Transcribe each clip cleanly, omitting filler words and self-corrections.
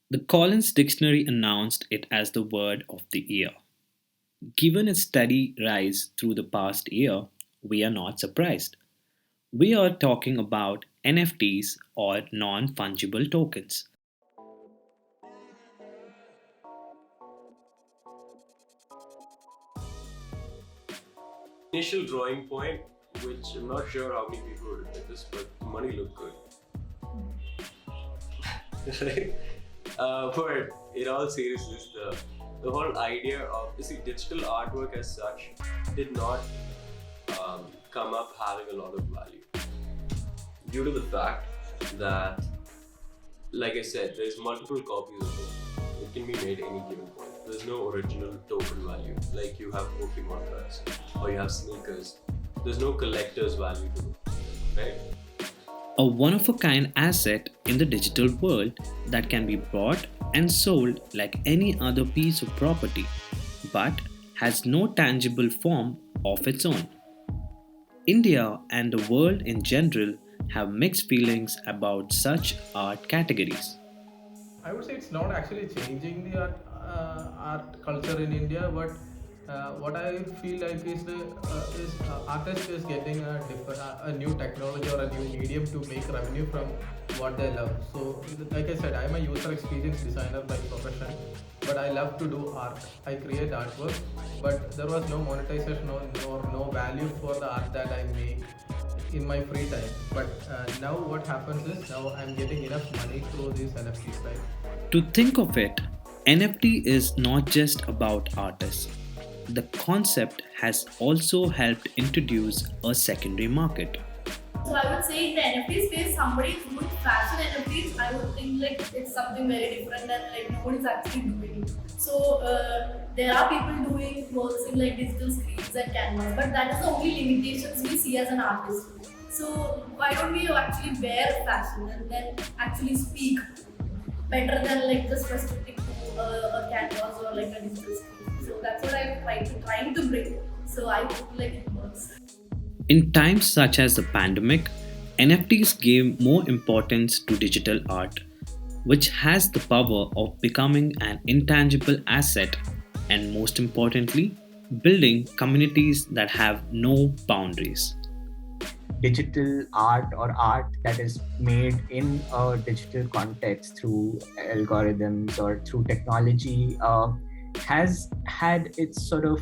The Collins Dictionary announced it as the word of the year. Given its steady rise through the past year, we are not surprised. We are talking about NFTs or non fungible tokens. Initial drawing point, which I'm not sure how many people would admit this, but the money looked good. Right? But in all seriousness, the whole idea of digital artwork as such did not come up having a lot of value due to the fact that, like I said, there's multiple copies of it. It can be made any given point. There's no original token value like you have Pokemon cards or you have sneakers. There's no collector's value to it, right? A one of a kind asset in the digital world that can be bought and sold like any other piece of property, but has no tangible form of its own. India and the world in general have mixed feelings about such art categories. I would say it's not actually changing the art culture in India, but what I feel like is the artist is getting a new technology or a new medium to make revenue from what they love. So, like I said, I'm a user experience designer by profession, but I love to do art. I create artwork, but there was no monetization or no value for the art that I make in my free time. But now what happens is now I'm getting enough money through these NFTs, right? To think of it, NFT is not just about artists. The concept has also helped introduce a secondary market. So I would say in the NFT space, somebody doing fashion NFTs, I would think like it's something very different and like nobody's actually doing it. So there are people doing works in like digital screens and canvas, but that is the only limitations we see as an artist. So why don't we actually wear fashion and then actually speak better than like just restricting to a canvas or like a digital screen? So that's what I'm trying to bring. So I hope like it works. In times such as the pandemic, NFTs gave more importance to digital art, which has the power of becoming an intangible asset and, most importantly, building communities that have no boundaries. Digital art or art that is made in a digital context through algorithms or through technology has had its sort of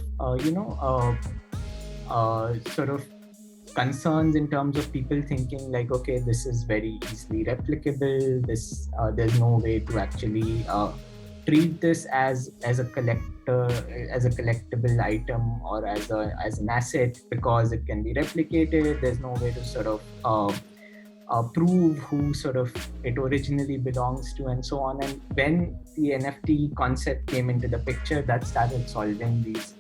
sort of concerns in terms of people thinking like, okay, this is very easily replicable, this there's no way to actually treat this as a collector, as a collectible item or as an asset, because it can be replicated. There's no way to sort of prove who sort of it originally belongs to, and so on. And when the NFT concept came into the picture, that started solving these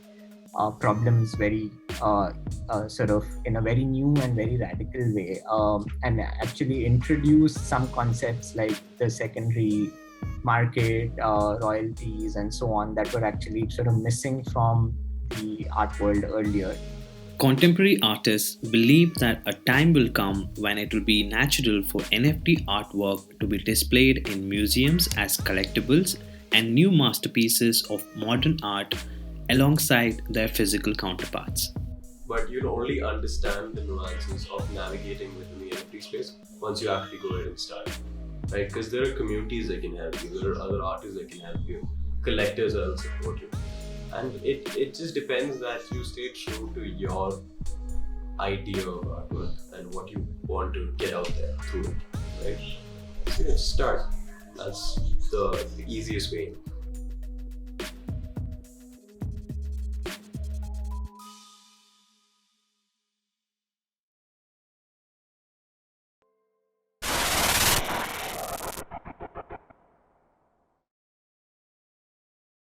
problems very sort of in a very new and very radical way, and actually introduced some concepts like the secondary market, royalties, and so on, that were actually sort of missing from the art world earlier. Contemporary artists believe that a time will come when it will be natural for NFT artwork to be displayed in museums as collectibles and new masterpieces of modern art alongside their physical counterparts. But you'll only understand the nuances of navigating within the NFT space once you actually go ahead and start, right? Because there are communities that can help you, there are other artists that can help you, collectors that will support you, and it just depends that you stay true to your idea of artwork and what you want to get out there through it, right? So yeah, just start. That's the easiest way.